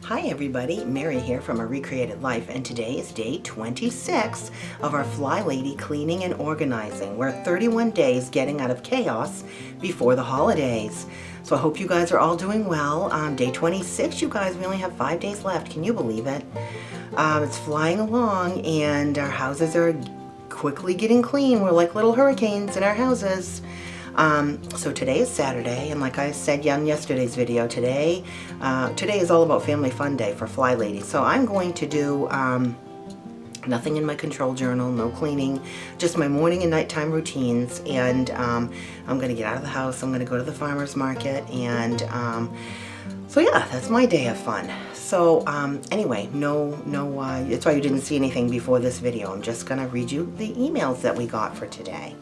Hi everybody, Mary here from A Recreated Life, and today is day 26 of our Flylady cleaning and organizing. We're 31 days getting out of chaos before the holidays. So I hope you guys are all doing well. Day 26, you guys, we only have 5 days left. Can you believe it? It's flying along and our houses are quickly getting clean. We're like little hurricanes in our houses. So today is Saturday, and like I said in yesterday's video, today is all about Family Fun Day for Flylady. So I'm going to do nothing in my control journal, no cleaning, just my morning and nighttime routines, and I'm going to get out of the house, I'm going to go to the farmer's market, and so yeah, that's my day of fun. So anyway, that's why you didn't see anything before this video. I'm just going to read you the emails that we got for today.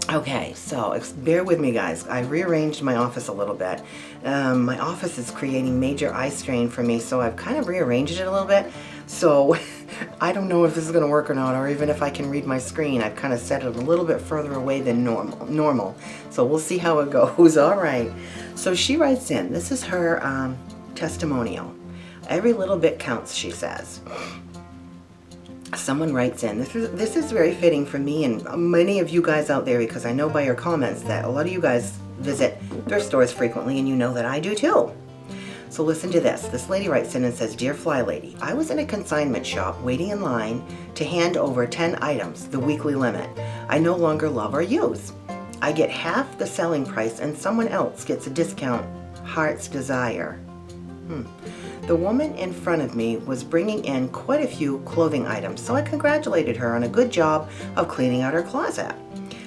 Okay, so bear with me guys. I rearranged my office a little bit. My office is creating major eye strain for me, so I've kind of rearranged it a little bit. So I don't know if this is going to work or not, or even if I can read my screen. I've kind of set it a little bit further away than normal. So we'll see how it goes. All right. So she writes in, this is her testimonial. Every little bit counts, she says. Someone writes in, this is very fitting for me and many of you guys out there, because I know by your comments that a lot of you guys visit thrift stores frequently, and you know that I do too. So listen to this. This lady writes in and says, Dear Flylady, I was in a consignment shop waiting in line to hand over 10 items, the weekly limit, I no longer love or use. I get half the selling price and someone else gets a discount. Heart's desire. The woman in front of me was bringing in quite a few clothing items, so I congratulated her on a good job of cleaning out her closet.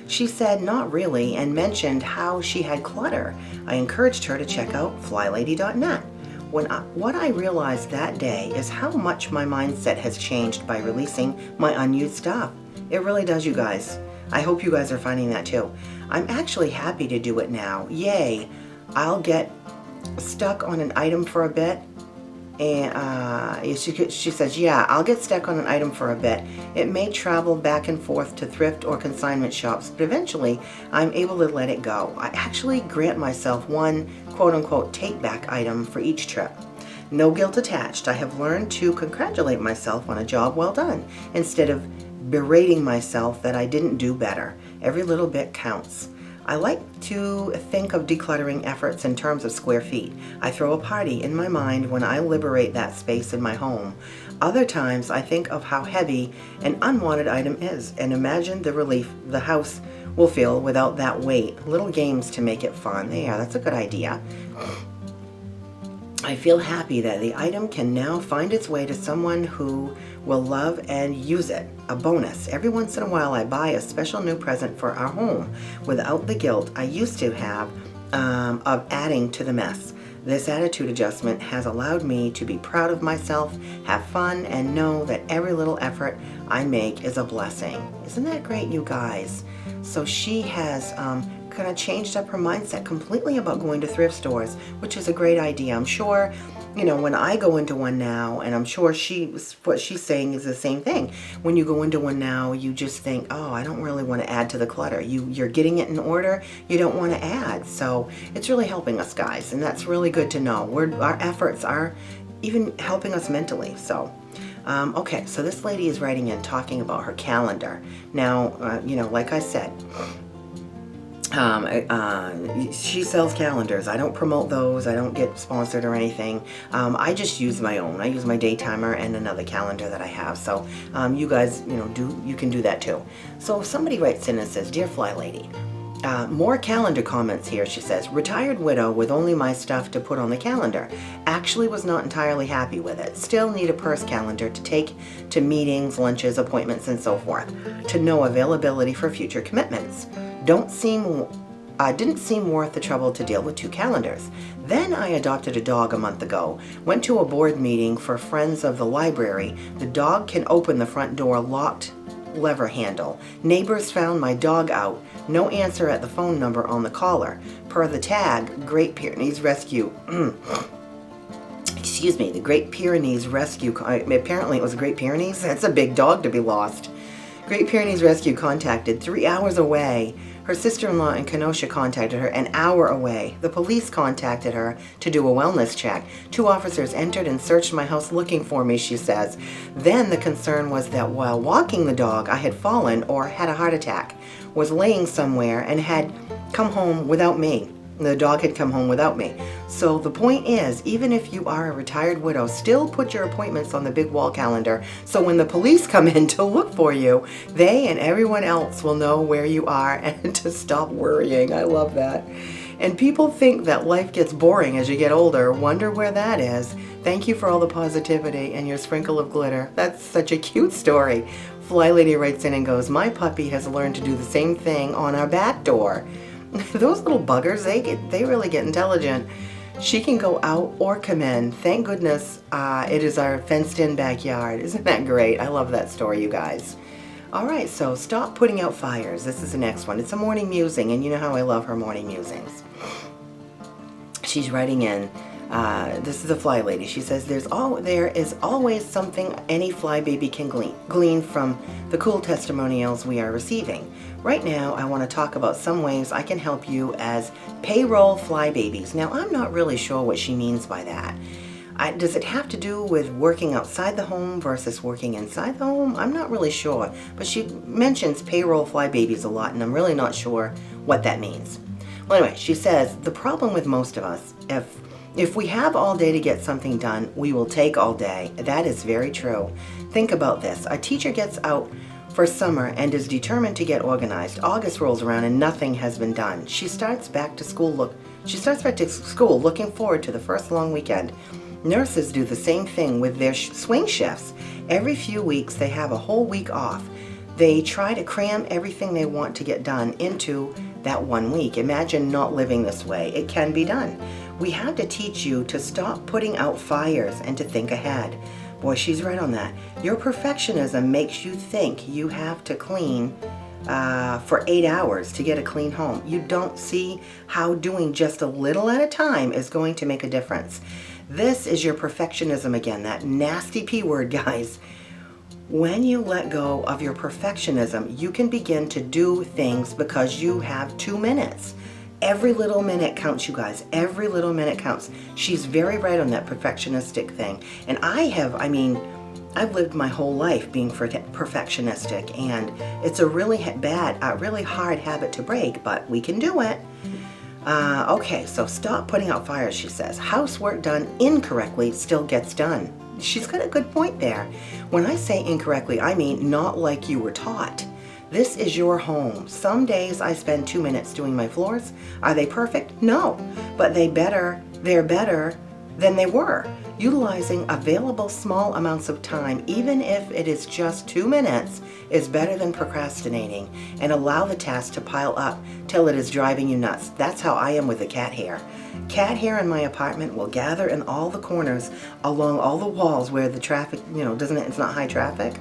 She said not really and mentioned how she had clutter. I encouraged her to check out flylady.net. What I realized that day is how much my mindset has changed by releasing my unused stuff. It really does, you guys. I hope you guys are finding that too. I'm actually happy to do it now. Yay! I'll get stuck on an item for a bit. And she says, yeah, I'll get stuck on an item for a bit. It may travel back and forth to thrift or consignment shops, but eventually I'm able to let it go. I actually grant myself one quote-unquote take-back item for each trip. No guilt attached. I have learned to congratulate myself on a job well done, instead of berating myself that I didn't do better. Every little bit counts. I like to think of decluttering efforts in terms of square feet. I throw a party in my mind when I liberate that space in my home. Other times I think of how heavy an unwanted item is and imagine the relief the house will feel without that weight. Little games to make it fun. Yeah, that's a good idea. I feel happy that the item can now find its way to someone who will love and use it. A bonus. Every once in a while I buy a special new present for our home without the guilt I used to have of adding to the mess. This attitude adjustment has allowed me to be proud of myself, have fun, and know that every little effort I make is a blessing. Isn't that great, you guys? So she has kind of changed up her mindset completely about going to thrift stores, which is a great idea. I'm sure, you know, when I go into one now, and I'm sure what she's saying is the same thing. When you go into one now, you just think, oh, I don't really want to add to the clutter. You're getting it in order. You don't want to add. So it's really helping us, guys, and that's really good to know. Our efforts are even helping us mentally. So okay, so this lady is writing in talking about her calendar. Now, you know, like I said, she sells calendars. I don't promote those. I don't get sponsored or anything. I just use my own. I use my day timer and another calendar that I have. So you guys, you know, you can do that too. So if somebody writes in and says, Dear Flylady, more calendar comments here. She says, retired widow with only my stuff to put on the calendar. Actually was not entirely happy with it. Still need a purse calendar to take to meetings, lunches, appointments, and so forth. To know availability for future commitments. Didn't seem worth the trouble to deal with 2 calendars. Then I adopted a dog a month ago. Went to a board meeting for Friends of the Library. The dog can open the front door locked lever handle. Neighbors found my dog out. No answer at the phone number on the caller. Per the tag, Great Pyrenees Rescue. Excuse me, the Great Pyrenees Rescue. Apparently it was Great Pyrenees. That's a big dog to be lost. Great Pyrenees Rescue contacted 3 hours away Her sister-in-law in Kenosha contacted her an hour away. The police contacted her to do a wellness check. 2 officers entered and searched my house looking for me, she says. Then the concern was that while walking the dog, I had fallen or had a heart attack, was laying somewhere, and had come home without me. The dog had come home without me. So the point is, even if you are a retired widow, still put your appointments on the big wall calendar, so when the police come in to look for you, they and everyone else will know where you are and to stop worrying. I love that. And people think that life gets boring as you get older. Wonder where that is. Thank you for all the positivity and your sprinkle of glitter. That's such a cute story. Flylady writes in and goes, my puppy has learned to do the same thing on our back door. Those little buggers, they really get intelligent. She can go out or come in. Thank goodness it is our fenced-in backyard. Isn't that great? I love that story, you guys. All right, so stop putting out fires. This is the next one. It's a morning musing, and you know how I love her morning musings. She's writing in. This is a fly lady. She says, there is always something any fly baby can glean from the cool testimonials we are receiving. Right now, I want to talk about some ways I can help you as payroll fly babies. Now, I'm not really sure what she means by that. Does it have to do with working outside the home versus working inside the home? I'm not really sure, but she mentions payroll fly babies a lot, and I'm really not sure what that means. Well, anyway, she says, the problem with most of us, if we have all day to get something done, we will take all day. That is very true. Think about this. A teacher gets out for summer and is determined to get organized. August rolls around and nothing has been done. She starts back to school looking forward to the first long weekend. Nurses do the same thing with their swing shifts. Every few weeks they have a whole week off. They try to cram everything they want to get done into that 1 week. Imagine not living this way. It can be done. We have to teach you to stop putting out fires and to think ahead. Boy, she's right on that. Your perfectionism makes you think you have to clean for 8 hours to get a clean home. You don't see how doing just a little at a time is going to make a difference. This is your perfectionism again, that nasty P word, guys. When you let go of your perfectionism, you can begin to do things because you have 2 minutes. Every little minute counts, you guys. Every little minute counts. She's very right on that perfectionistic thing. And I've lived my whole life being perfectionistic, and it's a really really hard habit to break, but we can do it. Okay, so stop putting out fires, she says. Housework done incorrectly still gets done. She's got a good point there. When I say incorrectly, I mean not like you were taught. This is your home. Some days I spend 2 minutes doing my floors. Are they perfect? No, but they're better than they were. Utilizing available small amounts of time, even if it is just 2 minutes, is better than procrastinating, and allow the task to pile up till it is driving you nuts. That's how I am with the cat hair. Cat hair in my apartment will gather in all the corners along all the walls where the traffic, it's not high traffic.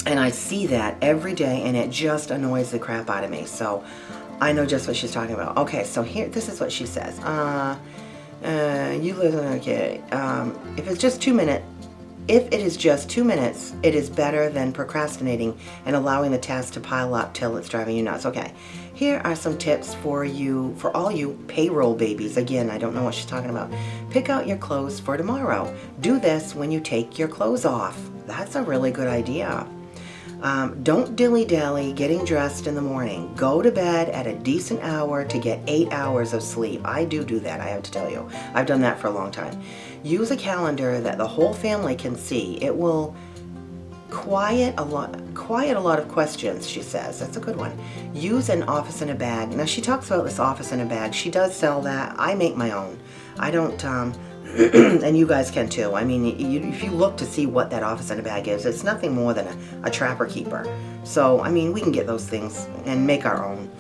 And I see that every day, and it just annoys the crap out of me. So I know just what she's talking about. Okay, so this is what she says. You live in, okay, if it is just 2 minutes, it is better than procrastinating and allowing the task to pile up till it's driving you nuts. Okay, here are some tips for all you payroll babies. Again, I don't know what she's talking about. Pick out your clothes for tomorrow. Do this when you take your clothes off. That's a really good idea. Don't dilly-dally getting dressed in the morning. Go to bed at a decent hour to get 8 hours of sleep. I do that, I have to tell you. I've done that for a long time. Use a calendar that the whole family can see. It will quiet a lot of questions, she says. That's a good one. Use an office in a bag. Now, she talks about this office in a bag. She does sell that. I make my own. I don't... and you guys can too. I mean, if you look to see what that office in a bag is, it's nothing more than a trapper keeper. So, I mean, we can get those things and make our own.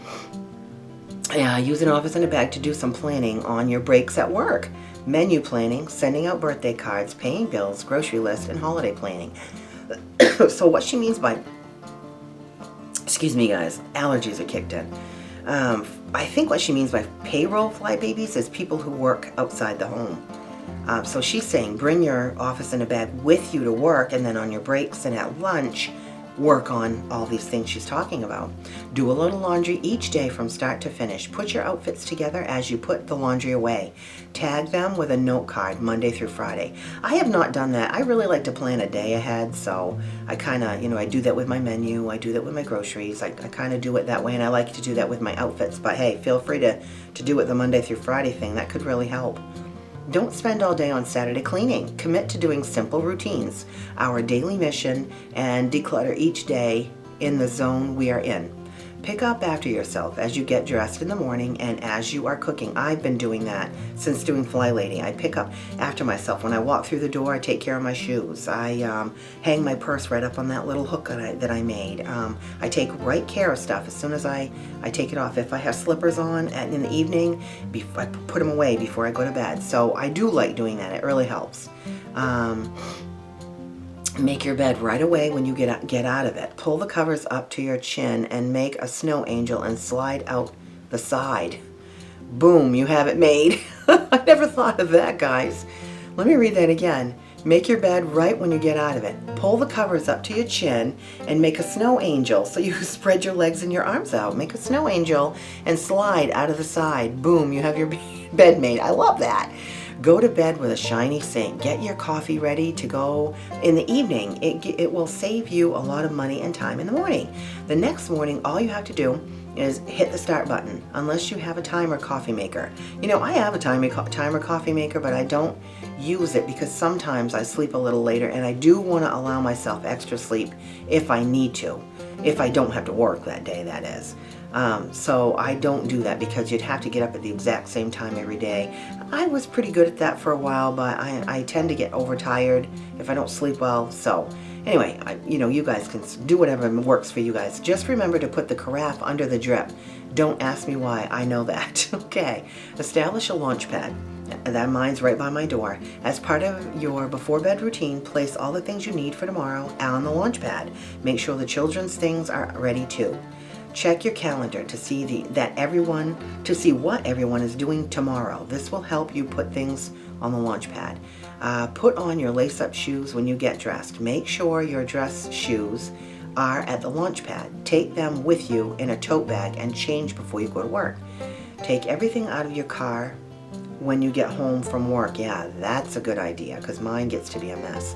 Use an office in a bag to do some planning on your breaks at work. Menu planning, sending out birthday cards, paying bills, grocery list, and holiday planning. So what she means by, excuse me guys, allergies are kicked in. I think what she means by payroll fly babies is people who work outside the home. So she's saying bring your office in a bag with you to work, and then on your breaks and at lunch, work on all these things she's talking about. Do a little laundry each day from start to finish. Put your outfits together as you put the laundry away. Tag them with a note card Monday through Friday. I have not done that. I really like to plan a day ahead, so I kind of, I do that with my menu. I do that with my groceries. I kind of do it that way, and I like to do that with my outfits. But hey, feel free to do it the Monday through Friday thing. That could really help. Don't spend all day on Saturday cleaning. Commit to doing simple routines, our daily mission, and declutter each day in the zone we are in. Pick up after yourself as you get dressed in the morning and as you are cooking. I've been doing that since doing Flylady. I pick up after myself. When I walk through the door, I take care of my shoes. I hang my purse right up on that little hook that I made. I take right care of stuff as soon as I take it off. If I have slippers on in the evening, I put them away before I go to bed. So I do like doing that. It really helps. Make your bed right away when you get out of it. Pull the covers up to your chin and make a snow angel and slide out the side. Boom, you have it made. I never thought of that, guys. Let me read that again. Make your bed right when you get out of it. Pull the covers up to your chin and make a snow angel. So you spread your legs and your arms out. Make a snow angel and slide out of the side. Boom, you have your bed made. I love that. Go to bed with a shiny sink. Get your coffee ready to go in the evening. It will save you a lot of money and time in the morning. The next morning, all you have to do is hit the start button, unless you have a timer coffee maker. I have a timer coffee maker, but I don't use it because sometimes I sleep a little later, and I do want to allow myself extra sleep if I need to, if I don't have to work that day, that is. So I don't do that because you'd have to get up at the exact same time every day. I was pretty good at that for a while, but I tend to get overtired if I don't sleep well. So anyway, you guys can do whatever works for you guys. Just remember to put the carafe under the drip. Don't ask me why, I know that. Okay, establish a launch pad. That mine's right by my door. As part of your before bed routine, place all the things you need for tomorrow on the launch pad. Make sure the children's things are ready too. Check your calendar to see what everyone is doing tomorrow. This will help you put things on the launch pad. Put on your lace-up shoes when you get dressed. Make sure your dress shoes are at the launch pad. Take them with you in a tote bag and change before you go to work. Take everything out of your car when you get home from work. Yeah, that's a good idea because mine gets to be a mess.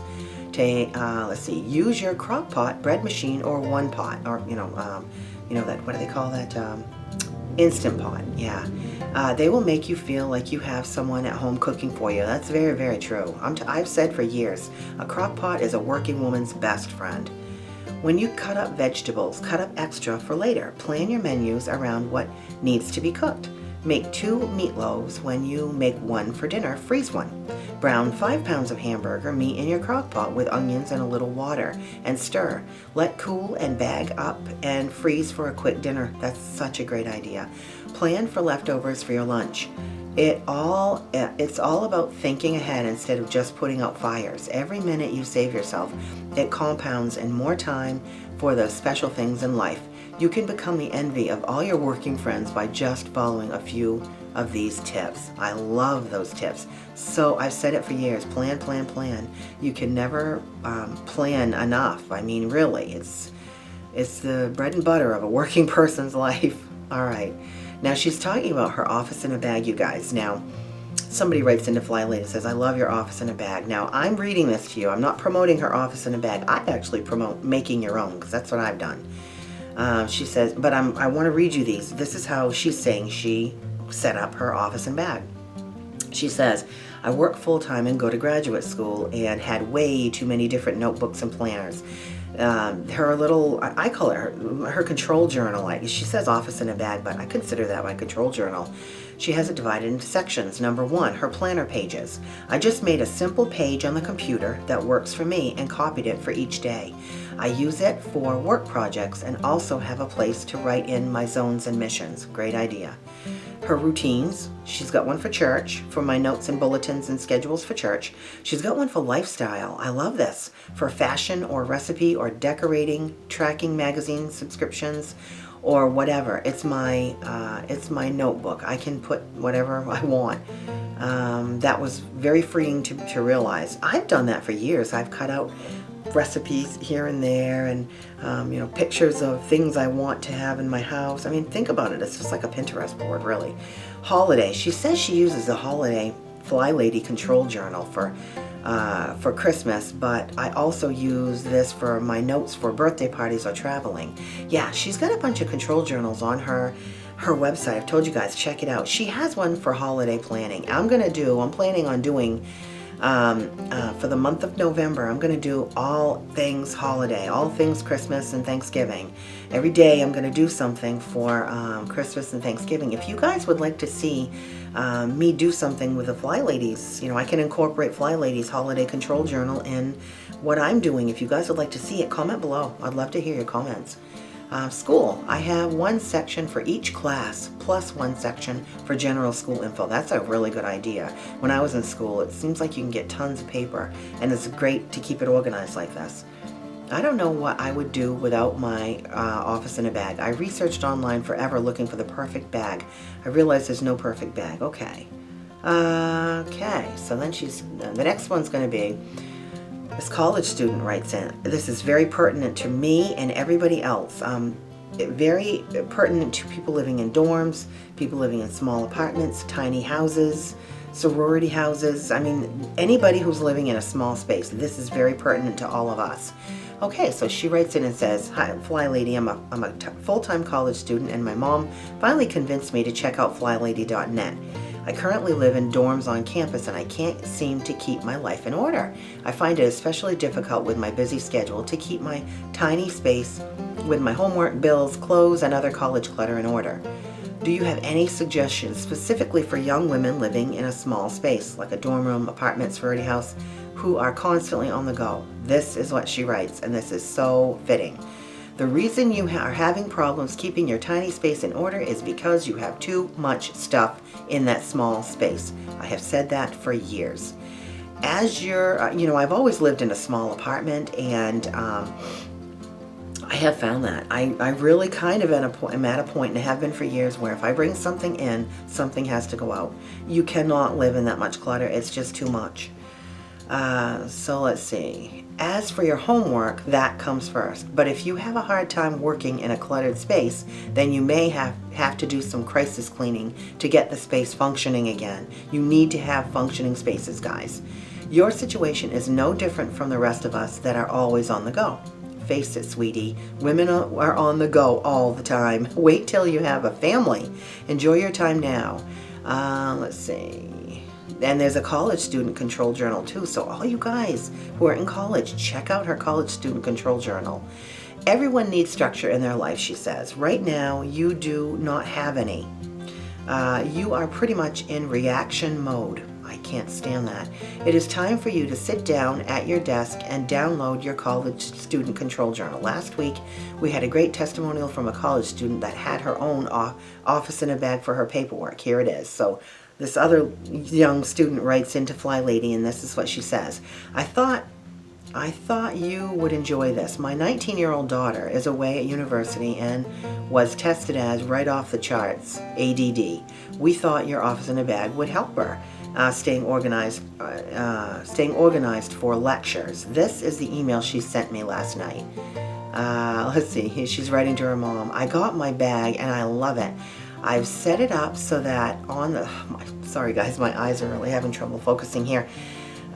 Let's see. Use your crock pot, bread machine, or one pot, or that, what do they call that? Instant Pot. Yeah. They will make you feel like you have someone at home cooking for you. That's very, very true. I've said for years, a crock pot is a working woman's best friend. When you cut up vegetables, cut up extra for later. Plan your menus around what needs to be cooked. Make 2 meatloaves when you make one for dinner. Freeze one. Brown 5 pounds of hamburger meat in your crock pot with onions and a little water and stir. Let cool and bag up and freeze for a quick dinner. That's such a great idea. Plan for leftovers for your lunch. It's all about thinking ahead instead of just putting out fires. Every minute you save yourself, it compounds in more time for the special things in life. You can become the envy of all your working friends by just following a few of these tips. I love those tips. So I've said it for years, plan, plan, plan. You can never plan enough. I mean, really, it's the bread and butter of a working person's life. All right. Now she's talking about her office in a bag, you guys. Now, somebody writes into Flylady and says, I love your office in a bag. Now, I'm reading this to you. I'm not promoting her office in a bag. I actually promote making your own because that's what I've done. She says, but I want to read you these. This is how she's saying she set up her office and bag. She says, I work full-time and go to graduate school and had way too many different notebooks and planners. Her little, I call it her control journal. She says office in a bag, but I consider that my control journal. She has it divided into sections. Number 1, her planner pages. I just made a simple page on the computer that works for me and copied it for each day. I use it for work projects and also have a place to write in my zones and missions. Great idea. Her routines. She's got one for church, for my notes and bulletins and schedules for church. She's got one for lifestyle. I love this. For fashion or recipe or decorating, tracking magazine subscriptions, or whatever. It's my notebook. I can put whatever I want. That was very freeing to realize. I've done that for years. I've cut out recipes here and there, and you know, pictures of things I want to have in my house. I mean, think about it. It's just like a Pinterest board, really. Holiday. She says she uses a holiday Flylady control journal for Christmas, but I also use this for my notes for birthday parties or traveling. Yeah, she's got a bunch of control journals on her website. I've told you guys, check it out. She has one for holiday planning. I'm planning on doing for the month of November, I'm going to do all things holiday, all things Christmas and Thanksgiving. Every day I'm going to do something for Christmas and Thanksgiving. If you guys would like to see me do something with the Flyladies, you know, I can incorporate Flylady's holiday control journal in what I'm doing. If you guys would like to see it, comment below. I'd love to hear your comments. School, I have one section for each class, plus one section for general school info. That's a really good idea. When I was in school, it seems like you can get tons of paper, and it's great to keep it organized like this. I don't know what I would do without my office in a bag. I researched online forever looking for the perfect bag. I realized there's no perfect bag. Okay. Okay, so then the next one's going to be, this college student writes in, this is very pertinent to me and everybody else. Very pertinent to people living in dorms, people living in small apartments, tiny houses, sorority houses. I mean, anybody who's living in a small space. This is very pertinent to all of us. Okay, so she writes in and says, "Hi, Flylady, I'm a full-time college student, and my mom finally convinced me to check out flylady.net. I currently live in dorms on campus, and I can't seem to keep my life in order. I find it especially difficult with my busy schedule to keep my tiny space with my homework, bills, clothes, and other college clutter in order. Do you have any suggestions specifically for young women living in a small space, like a dorm room, apartment, sorority house, who are constantly on the go?" This is what she writes, and this is so fitting. "The reason you are having problems keeping your tiny space in order is because you have too much stuff in that small space. I have said that for years. As you're, you know, I've always lived in a small apartment, and I have found that I really kind of am at a point, and have been for years, where if I bring something in, something has to go out. You cannot live in that much clutter. It's just too much. So let's see. As for your homework, that comes first. But if you have a hard time working in a cluttered space, then you may have to do some crisis cleaning to get the space functioning again. You need to have functioning spaces, guys. Your situation is no different from the rest of us that are always on the go. Face it, sweetie, women are on the go all the time. Wait till you have a family. Enjoy your time now." Let's see. And there's a college student control journal too. So all you guys who are in college, check out her college student control journal. "Everyone needs structure in their life," she says. "Right now, you do not have any. You are pretty much in reaction mode." I can't stand that. "It is time for you to sit down at your desk and download your college student control journal." Last week, we had a great testimonial from a college student that had her own office in a bag for her paperwork. Here it is. So this other young student writes into Flylady, and this is what she says. I thought you would enjoy this. My 19-year-old daughter is away at university and was tested as right off the charts, ADD. We thought your office in a bag would help her staying organized for lectures. This is the email she sent me last night. Let's see. She's writing to her mom. "I got my bag and I love it. I've set it up so that on the..." Sorry guys, my eyes are really having trouble focusing here.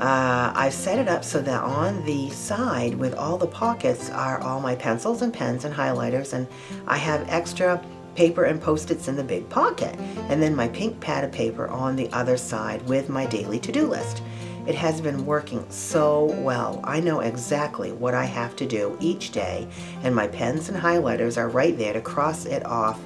"I've set it up so that on the side with all the pockets are all my pencils and pens and highlighters, and I have extra paper and post-its in the big pocket, and then my pink pad of paper on the other side with my daily to-do list. It has been working so well. I know exactly what I have to do each day, and my pens and highlighters are right there to cross it off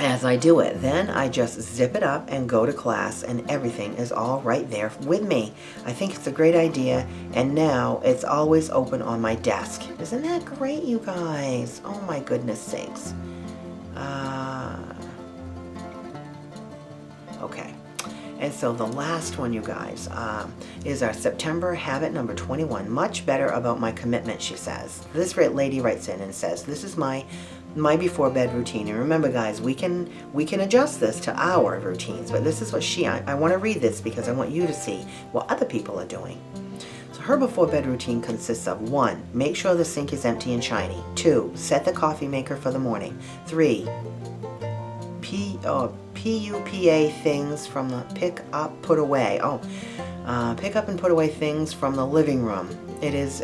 as I do it. Then I just zip it up and go to class, and everything is all right there with me. I think it's a great idea, and now it's always open on my desk." Isn't that great, you guys? Oh my goodness sakes. Okay. And so the last one, you guys, is our September habit number 21. "Much better about my commitment," she says. This lady writes in and says, "This is my before bed routine." And remember, guys, we can adjust this to our routines, but this is what I want to read this because I want you to see what other people are doing. So her before bed routine consists of 1. Make sure the sink is empty and shiny. 2. Set the coffee maker for the morning. 3. PUPA things from the pick up, put away. Pick up and put away things from the living room. It is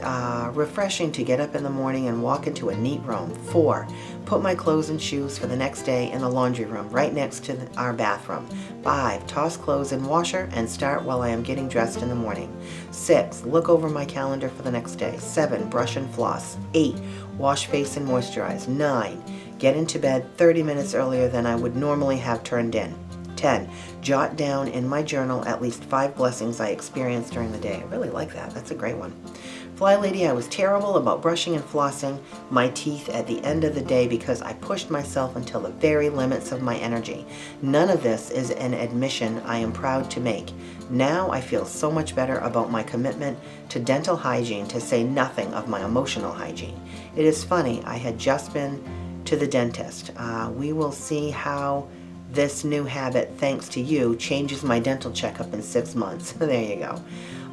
refreshing to get up in the morning and walk into a neat room. 4. Put my clothes and shoes for the next day in the laundry room, right next to our bathroom. 5. Toss clothes in washer and start while I am getting dressed in the morning. 6. Look over my calendar for the next day. 7. Brush and floss. 8. Wash face and moisturize. 9. Get into bed 30 minutes earlier than I would normally have turned in. 10. Jot down in my journal at least 5 blessings I experienced during the day. I really like that. That's a great one. Flylady, I was terrible about brushing and flossing my teeth at the end of the day because I pushed myself until the very limits of my energy. None of this is an admission I am proud to make. Now I feel so much better about my commitment to dental hygiene, to say nothing of my emotional hygiene. It is funny, I had just been to the dentist. We will see how this new habit, thanks to you, changes my dental checkup in 6 months. There you go.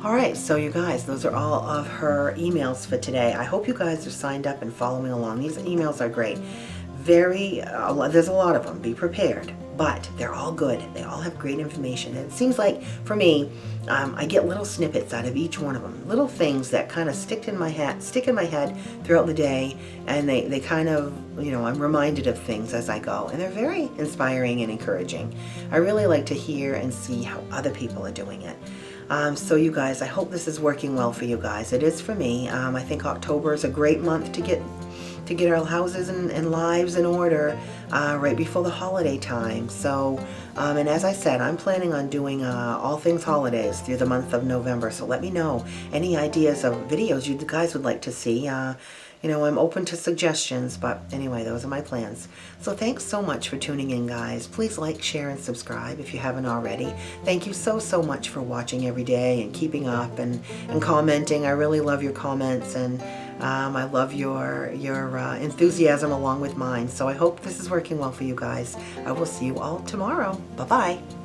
All right, so you guys, those are all of her emails for today. I hope you guys are signed up and following along. These emails are great. There's a lot of them. Be prepared, but they're all good. They all have great information. And it seems like, for me, I get little snippets out of each one of them. Little things that kind of stick in my head throughout the day, and they kind of, I'm reminded of things as I go. And they're very inspiring and encouraging. I really like to hear and see how other people are doing it. So you guys, I hope this is working well for you guys. It is for me. I think October is a great month to get our houses and lives in order right before the holiday time. So, and as I said, I'm planning on doing all things holidays through the month of November. So let me know any ideas of videos you guys would like to see. I'm open to suggestions, but anyway, those are my plans. So thanks so much for tuning in, guys. Please like, share, and subscribe if you haven't already. Thank you so much for watching every day and keeping up and commenting. I really love your comments, and I love your enthusiasm along with mine. So I hope this is working well for you guys. I will see you all tomorrow. Bye-bye.